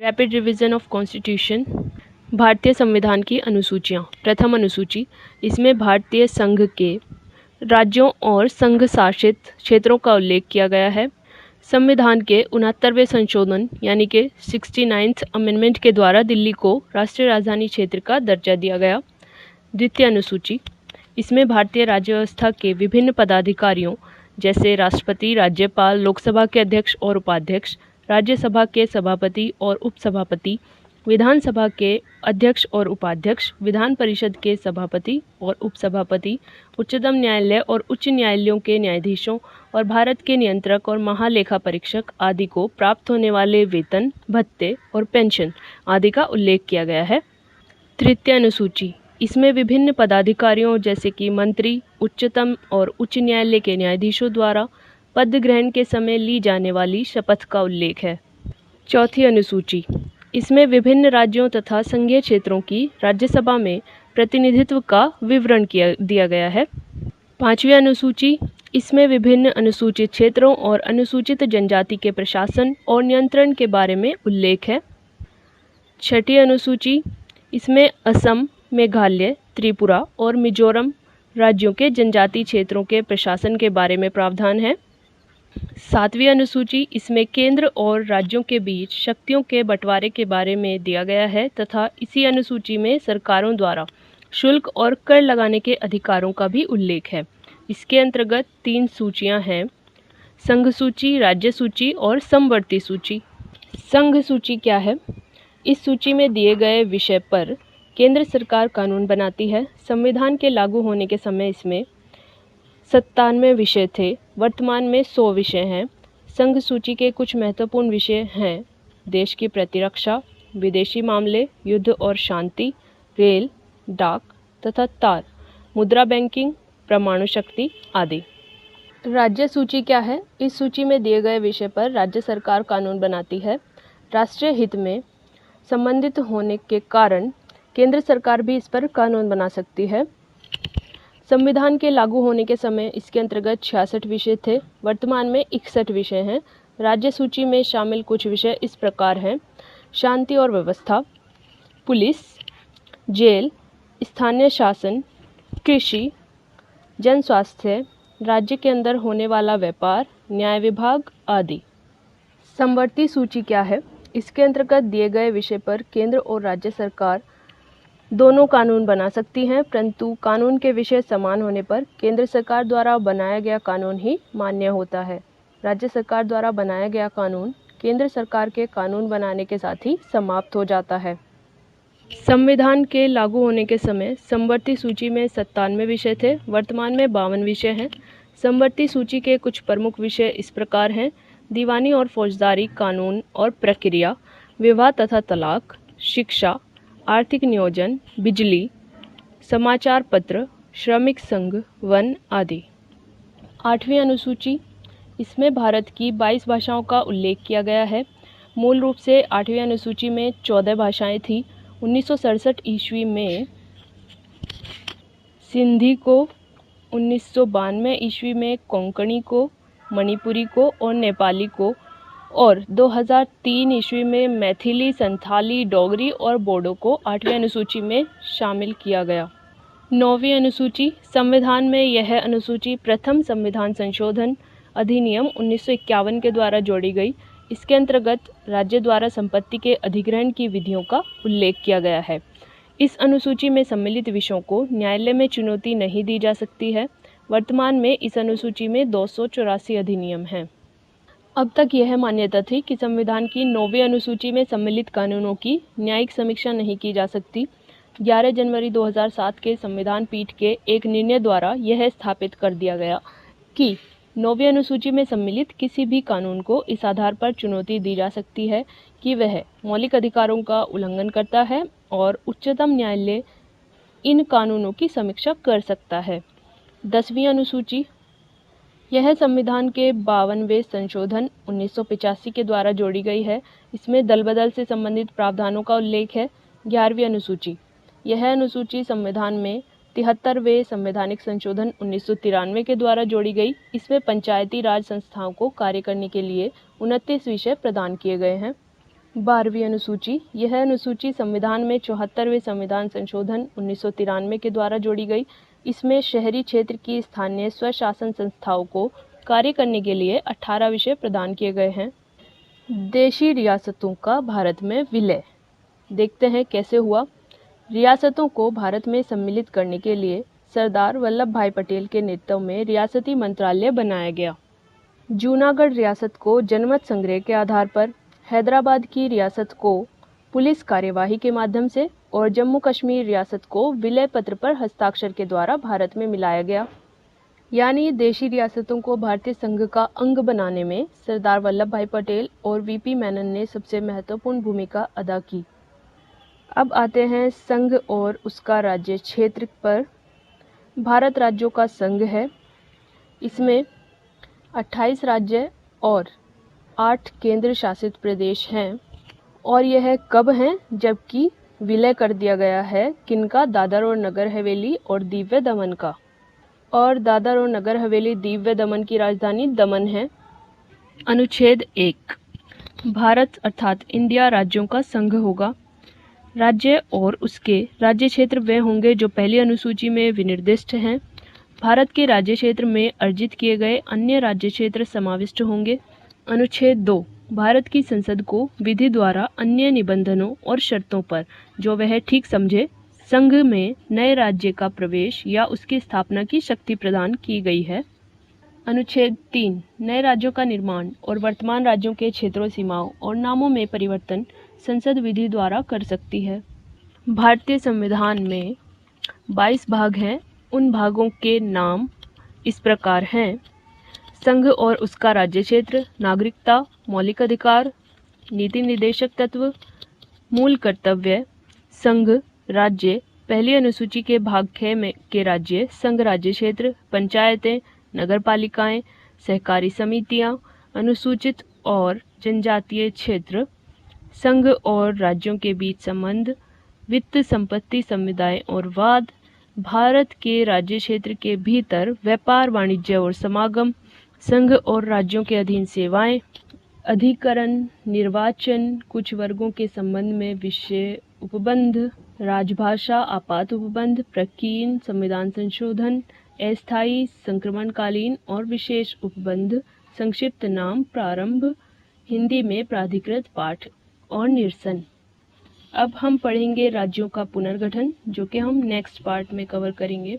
Rapid revision of constitution. भारतीय संविधान की अनुसूचियाँ। प्रथम अनुसूची, इसमें भारतीय संघ के राज्यों और संघ शासित क्षेत्रों का उल्लेख किया गया है। संविधान के 69वें संशोधन यानी कि 69th अमेंडमेंट के द्वारा दिल्ली को राष्ट्रीय राजधानी क्षेत्र का दर्जा दिया गया। द्वितीय अनुसूची, इसमें भारतीय राज्य व्यवस्था के विभिन्न पदाधिकारियों जैसे राष्ट्रपति, राज्यपाल, लोकसभा के अध्यक्ष और उपाध्यक्ष, राज्यसभा के सभापति और उपसभापति, विधानसभा के अध्यक्ष और उपाध्यक्ष, विधान परिषद के सभापति और उपसभापति, उच्चतम न्यायालय और उच्च न्यायालयों के न्यायाधीशों और भारत के नियंत्रक और महालेखा परीक्षक आदि को प्राप्त होने वाले वेतन, भत्ते और पेंशन आदि का उल्लेख किया गया है। तृतीय अनुसूची, इसमें विभिन्न पदाधिकारियों जैसे कि मंत्री, उच्चतम और उच्च न्यायालय के न्यायाधीशों द्वारा पद ग्रहण के समय ली जाने वाली शपथ का उल्लेख है। चौथी अनुसूची, इसमें विभिन्न राज्यों तथा संघीय क्षेत्रों की राज्यसभा में प्रतिनिधित्व का विवरण दिया गया है। पांचवी अनुसूची, इसमें विभिन्न अनुसूचित क्षेत्रों और अनुसूचित जनजाति के प्रशासन और नियंत्रण के बारे में उल्लेख है। छठी अनुसूची, इसमें असम, मेघालय, त्रिपुरा और मिजोरम राज्यों के जनजातीय क्षेत्रों के प्रशासन के बारे में प्रावधान है। सातवीं अनुसूची, इसमें केंद्र और राज्यों के बीच शक्तियों के बंटवारे के बारे में दिया गया है तथा इसी अनुसूची में सरकारों द्वारा शुल्क और कर लगाने के अधिकारों का भी उल्लेख है। इसके अंतर्गत 3 सूचियां हैं: संघ सूची, राज्य सूची और समवर्ती सूची। संघ सूची क्या है? इस सूची में दिए गए विषय पर केंद्र सरकार कानून बनाती है। संविधान के लागू होने के समय इसमें 97 विषय थे, वर्तमान में 100 विषय हैं। संघ सूची के कुछ महत्वपूर्ण विषय हैं: देश की प्रतिरक्षा, विदेशी मामले, युद्ध और शांति, रेल, डाक तथा तार, मुद्रा बैंकिंग, परमाणु शक्ति आदि। राज्य सूची क्या है? इस सूची में दिए गए विषय पर राज्य सरकार कानून बनाती है। राष्ट्रीय हित में संबंधित होने के कारण केंद्र सरकार भी इस पर कानून बना सकती है। संविधान के लागू होने के समय इसके अंतर्गत 66 विषय थे, वर्तमान में 61 विषय हैं। राज्य सूची में शामिल कुछ विषय इस प्रकार हैं: शांति और व्यवस्था, पुलिस, जेल, स्थानीय शासन, कृषि, जन स्वास्थ्य, राज्य के अंदर होने वाला व्यापार, न्याय विभाग आदि। समवर्ती सूची क्या है? इसके अंतर्गत दिए गए विषय पर केंद्र और राज्य सरकार दोनों कानून बना सकती हैं, परंतु कानून के विषय समान होने पर केंद्र सरकार द्वारा बनाया गया कानून ही मान्य होता है। राज्य सरकार द्वारा बनाया गया कानून केंद्र सरकार के कानून बनाने के साथ ही समाप्त हो जाता है। संविधान के लागू होने के समय समवर्ती सूची में 97 विषय थे, वर्तमान में 52 विषय हैं। समवर्ती सूची के कुछ प्रमुख विषय इस प्रकार हैं: दीवानी और फौजदारी कानून और प्रक्रिया, विवाह तथा तलाक, शिक्षा, आर्थिक नियोजन, बिजली, समाचार पत्र, श्रमिक संघ, वन आदि। 8वीं अनुसूची, इसमें भारत की 22 भाषाओं का उल्लेख किया गया है। मूल रूप से 8वीं अनुसूची में 14 भाषाएं थीं। 1967 ईस्वी में सिंधी को, 1992 ईस्वी में कोंकणी को, मणिपुरी को और नेपाली को, और 2003 ईस्वी में मैथिली, संथाली, डोगरी और बोडो को 8वीं अनुसूची में शामिल किया गया। 9वीं अनुसूची, संविधान में यह अनुसूची प्रथम संविधान संशोधन अधिनियम 1951 के द्वारा जोड़ी गई। इसके अंतर्गत राज्य द्वारा संपत्ति के अधिग्रहण की विधियों का उल्लेख किया गया है। इस अनुसूची में सम्मिलित विषयों को न्यायालय में चुनौती नहीं दी जा सकती है। वर्तमान में इस अनुसूची में 284 अधिनियम हैं। अब तक यह मान्यता थी कि संविधान की 9वीं अनुसूची में सम्मिलित कानूनों की न्यायिक समीक्षा नहीं की जा सकती। 11 जनवरी 2007 के संविधान पीठ के एक निर्णय द्वारा यह स्थापित कर दिया गया कि 9वीं अनुसूची में सम्मिलित किसी भी कानून को इस आधार पर चुनौती दी जा सकती है कि वह मौलिक अधिकारों का उल्लंघन करता है और उच्चतम न्यायालय इन कानूनों की समीक्षा कर सकता है। 10वीं अनुसूची, यह संविधान के 52वें संशोधन 1985 के द्वारा जोड़ी गई है। इसमें दल बदल से संबंधित प्रावधानों का उल्लेख है। 11वीं अनुसूची, यह अनुसूची संविधान में 73वें संवैधानिक संशोधन 1993 के द्वारा जोड़ी गई। इसमें पंचायती राज संस्थाओं को कार्य करने के लिए 29 विषय प्रदान किए गए हैं। 12वीं अनुसूची। यह अनुसूची संविधान में 74वें संविधान संशोधन 1993 के द्वारा जोड़ी गई। इसमें शहरी क्षेत्र की स्थानीय स्वशासन संस्थाओं को कार्य करने के लिए 18 विषय प्रदान किए गए हैं। देशी रियासतों का भारत में विलय। देखते हैं कैसे हुआ। रियासतों को भारत में सम्मिलित करने के लिए सरदार वल्लभ भाई पटेल के नेतृत्व में रियासती मंत्रालय बनाया गया। जूनागढ़ रियासत को जनमत संग्रह के आधार पर, हैदराबाद की रियासत को पुलिस कार्यवाही के माध्यम से और जम्मू कश्मीर रियासत को विलय पत्र पर हस्ताक्षर के द्वारा भारत में मिलाया गया। यानी देशी रियासतों को भारतीय संघ का अंग बनाने में सरदार वल्लभ भाई पटेल और वीपी मेनन ने सबसे महत्वपूर्ण भूमिका अदा की। अब आते हैं संघ और उसका राज्य क्षेत्र पर। भारत राज्यों का संघ है। इसमें 28 राज्य और 8 केंद्र शासित प्रदेश हैं। और यह कब हैं जबकि विलय कर दिया गया है किनका? दादर और नगर हवेली और दीव व दमन का। और दादर और नगर हवेली, दीव व दमन की राजधानी दमन है। अनुच्छेद 1। भारत अर्थात इंडिया राज्यों का संघ होगा। राज्य और उसके राज्य क्षेत्र वे होंगे जो पहली अनुसूची में विनिर्दिष्ट हैं। भारत के राज्य क्षेत्र में अर्जित किए गए अन्य राज्य क्षेत्र समाविष्ट होंगे। अनुच्छेद 2। भारत की संसद को विधि द्वारा अन्य निबंधनों और शर्तों पर जो वह ठीक समझे संघ में नए राज्य का प्रवेश या उसकी स्थापना की शक्ति प्रदान की गई है। अनुच्छेद 3। नए राज्यों का निर्माण और वर्तमान राज्यों के क्षेत्रों, सीमाओं और नामों में परिवर्तन संसद विधि द्वारा कर सकती है। भारतीय संविधान में 22 भाग हैं। उन भागों के नाम इस प्रकार हैं: संघ और उसका राज्य क्षेत्र, नागरिकता, मौलिक अधिकार, नीति निर्देशक तत्व, मूल कर्तव्य, संघ, राज्य, पहली अनुसूची के भाग 6 में के राज्य, संघ राज्य क्षेत्र, पंचायतें, नगरपालिकाएं, सहकारी समितियां, अनुसूचित और जनजातीय क्षेत्र, संघ और राज्यों के बीच संबंध, वित्त, संपत्ति, समुदाय और वाद, भारत के राज्य क्षेत्र के भीतर व्यापार, वाणिज्य और समागम, संघ और राज्यों के अधीन सेवाएं, अधिकरण, निर्वाचन, कुछ वर्गों के संबंध में विषय उपबंध, राजभाषा, आपात उपबंध, प्राचीन संविधान संशोधन, अस्थायी, संक्रमणकालीन और विशेष उपबंध, संक्षिप्त नाम, प्रारंभ, हिंदी में प्राधिकृत पाठ और निरसन। अब हम पढ़ेंगे राज्यों का पुनर्गठन, जो कि हम नेक्स्ट पार्ट में कवर करेंगे।